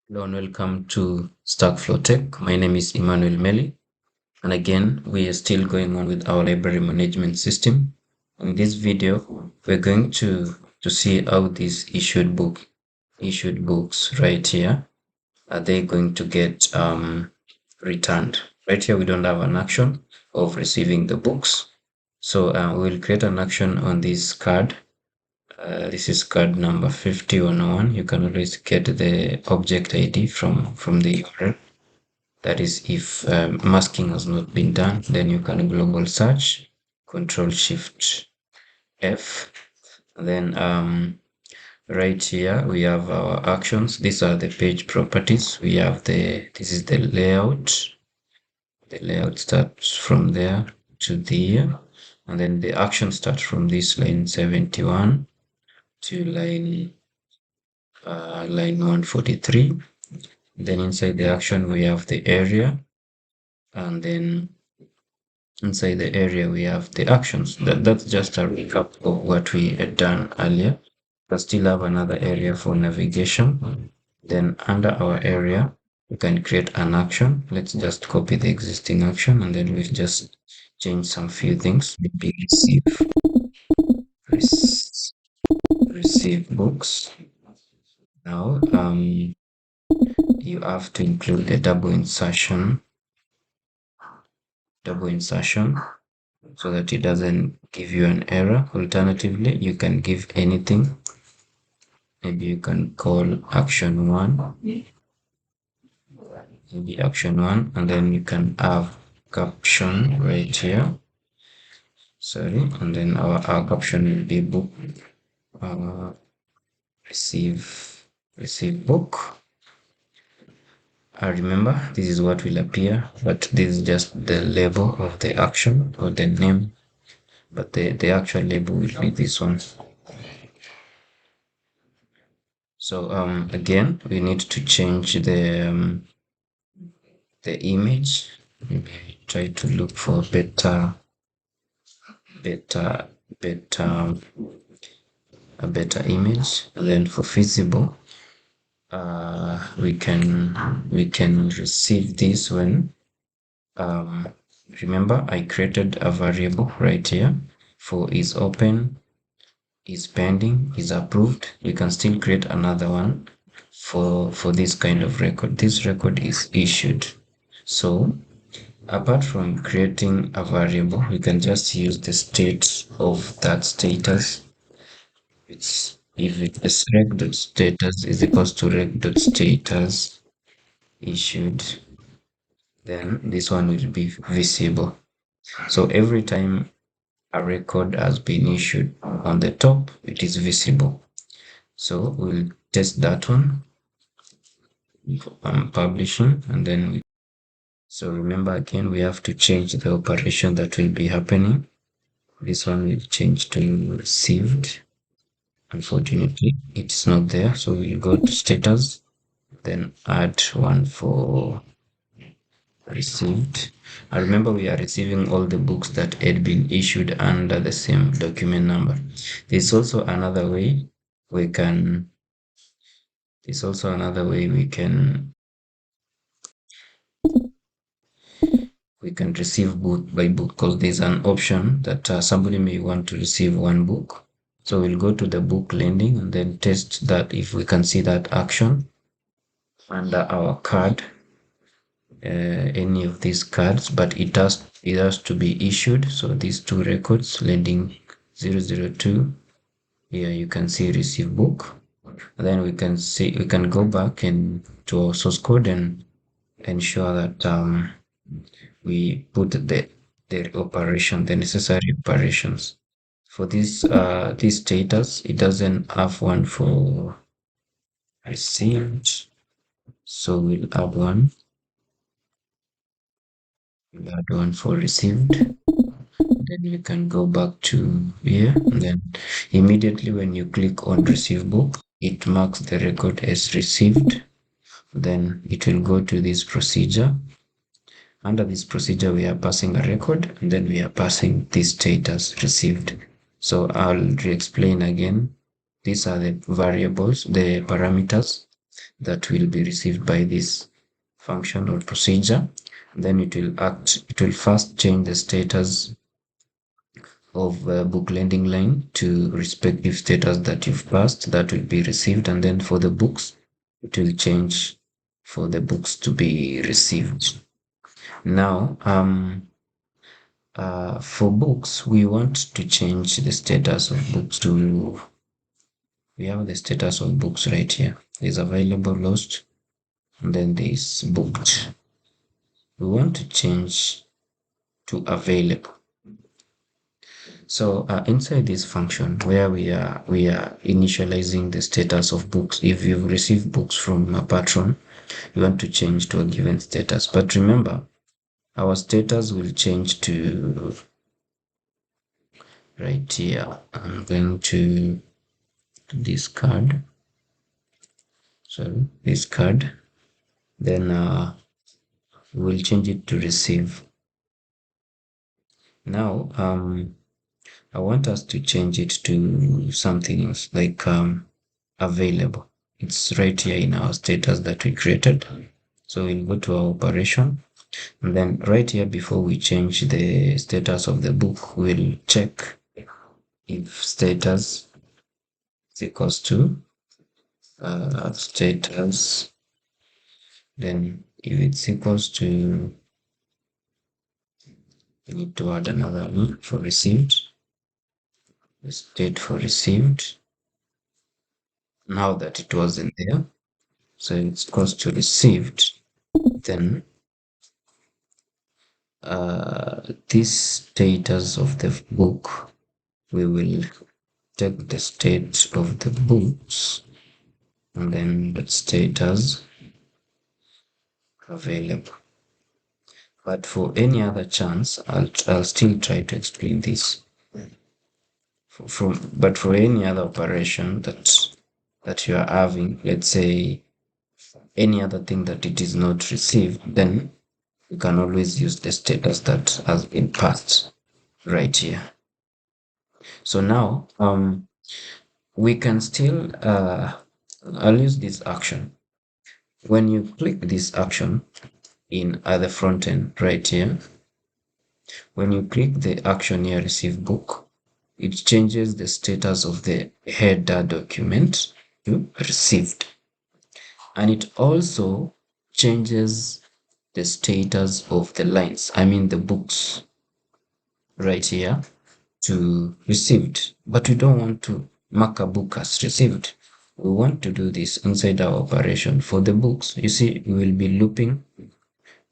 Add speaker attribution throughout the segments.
Speaker 1: Hello and welcome to Stackflow Tech. My name is Emmanuel Meli, and again, we are still going on with our library management system. In this video, we're going to see how these issued books right here are they going to get returned. Right here, we don't have an action of receiving the books, so we'll create an action on this card. This is card number 5001. You can always get the object ID from the URL. That is, if masking has not been done, then you can global search, Control Shift F. Then right here we have our actions. These are the page properties. We have this is the layout. The layout starts from there to there, and then the action starts from this line 71 to line 143. Then inside the action we have the area, and then inside the area we have the actions. That's just a recap of what we had done earlier. We still have another area for navigation. Then under our area we can create an action. Let's just copy the existing action, and then we'll just change some few things. Maybe receive books. Now you have to include a double insertion so that it doesn't give you an error. Alternatively, you can give anything. Maybe you can call action 1, maybe action 1, and then you can have caption right here. Sorry, and then our caption will be book, receive book. Remember, this is what will appear, but this is just the label of the action or the name, but the actual label will be this one. So again, we need to change the image. Maybe try to look for a better image. And then for visible, we can receive this when remember I created a variable right here for is open, is pending, is approved. We can still create another one for this kind of record. This record is issued. So apart from creating a variable, we can just use the state of that status. It's if it's rec.status is equals to rec.status issued, then this one will be visible. So every time a record has been issued on the top, it is visible. So we'll test that one. Publishing, and then so remember again we have to change the operation that will be happening. This one will change to received. Unfortunately, it's not there, so we'll go to status, then add one for received. I remember we are receiving all the books that had been issued under the same document number. There's also another way we can receive book by book, because there's an option that somebody may want to receive one book. So we'll go to the book lending and then test that if we can see that action under our card, any of these cards, but it has to be issued. So these two records, lending 002, here you can see receive book. And then we can go back and to our source code and ensure that we put the necessary operations for this status. It doesn't have one for received, so we'll add one. We'll add one for received. Then you can go back to here, and then immediately when you click on receive book, it marks the record as received. Then it will go to this procedure. Under this procedure, we are passing a record, and then we are passing this status received. So I'll re-explain again. These are the variables, the parameters that will be received by this function or procedure. Then it will first change the status of book lending line to respective status that you've passed, that will be received. And then for the books, it will change for the books to be received. Now, for books, we want to change the status of books to, we have the status of books right here. There's available, lost, and then there's booked. We want to change to available. So inside this function where we are initializing the status of books, if you've received books from a patron, you want to change to a given status. But remember, our status will change to right here. I'm going to discard, sorry, discard. Then we'll change it to receive. Now, I want us to change it to something else like available. It's right here in our status that we created. So we'll go to our operation, and then right here before we change the status of the book, we'll check if status is equals to status. Then if it's equals to, we need to add another one for received. State for received. Now that it wasn't there, so it's equals to received. Then this status of the book, we will take the state of the books and then the status available. But for any other chance, I'll still try to explain this. But for any other operation that you are having, let's say any other thing that it is not received, then you can always use the status that has been passed right here. So now we can still I'll use this action. When you click this action in the front end right here, when you click the action here, receive book, it changes the status of the header document to received. And it also changes the status of the lines, I mean the books right here, to received. But we don't want to mark a book as received. We want to do this inside our operation. For the books, you see, we will be looping.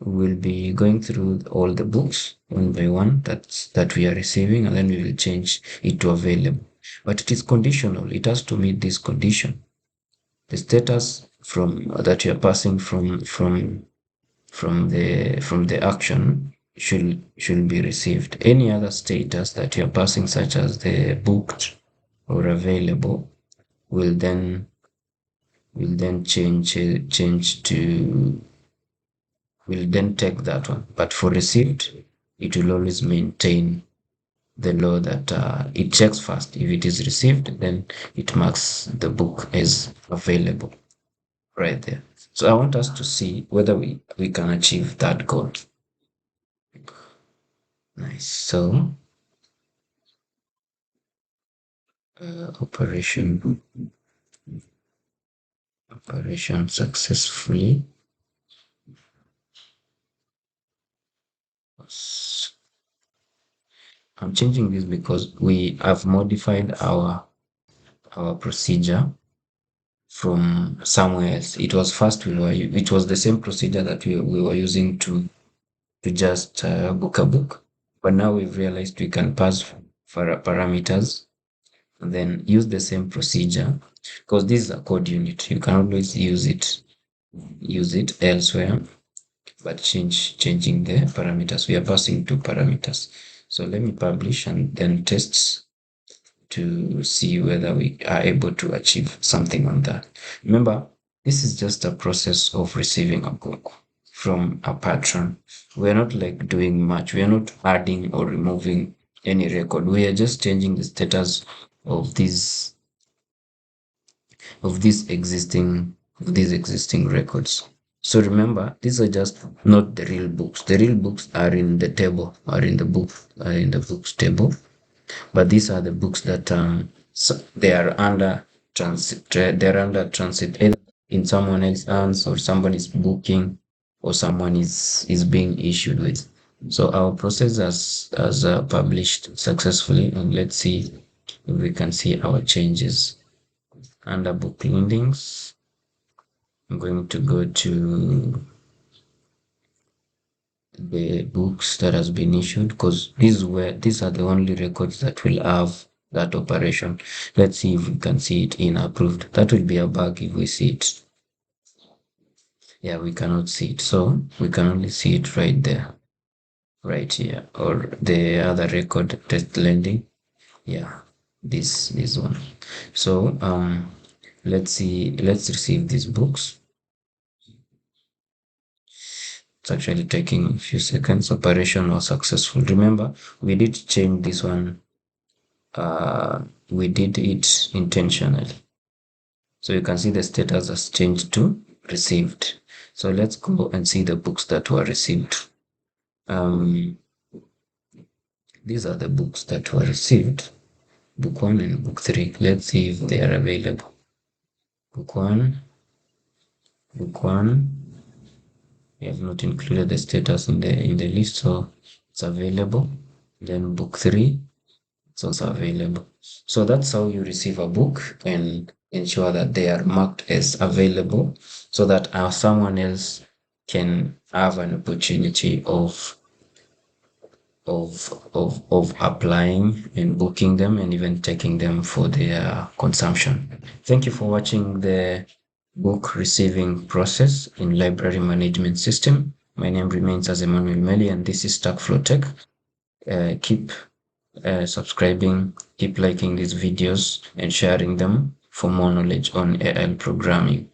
Speaker 1: We will be going through all the books one by one that we are receiving, and then we will change it to available. But it is conditional. It has to meet this condition. The status from that you are passing from the action should be received. Any other status that you're passing, such as the booked or available, will then change to, will then take that one. But for received, it will always maintain the law that it checks first. If it is received, then it marks the book as available right there. So I want us to see whether we can achieve that goal. Nice. So operation successfully. I'm changing this because we have modified our procedure from somewhere else. It was first it was the same procedure that we were using to just book a book, but now we've realized we can pass for parameters and then use the same procedure, because this is a code unit. You can always use it elsewhere, but changing the parameters. We are passing two parameters. So let me publish and then test to see whether we are able to achieve something on that. Remember, this is just a process of receiving a book from a patron. We are not like doing much. We are not adding or removing any record. We are just changing the status of this existing these existing records. So remember, these are just not the real books. The real books are in the table, are in the book, are in the books table. But these are the books that they are under transit. They're under transit either in someone else's hands, or someone is booking, or someone is being issued with. So our process has published successfully, and let's see if we can see our changes under book lendings. I'm going to go to the books that has been issued, because these are the only records that will have that operation. Let's see if we can see it in approved. That will be a bug if we see it. Yeah, we cannot see it, so we can only see it right there, right here, or the other record, test lending. Yeah, this one. So let's see, let's receive these books. It's actually taking a few seconds. Operation was successful. Remember, we did change this one. We did it intentionally. So you can see the status has changed to received. So let's go and see the books that were received. Um, these are the books that were received. Book 1 and book 3. Let's see if they are available. Book 1, book 1. We have not included the status in the list, so it's available. Then book 3, it's also available. So that's how you receive a book and ensure that they are marked as available, so that someone else can have an opportunity of applying and booking them, and even taking them for their consumption. Thank you for watching the book receiving process in library management system. My name remains as Emmanuel Meli, and this is Stackflow Tech. Keep subscribing, keep liking these videos and sharing them for more knowledge on AI programming.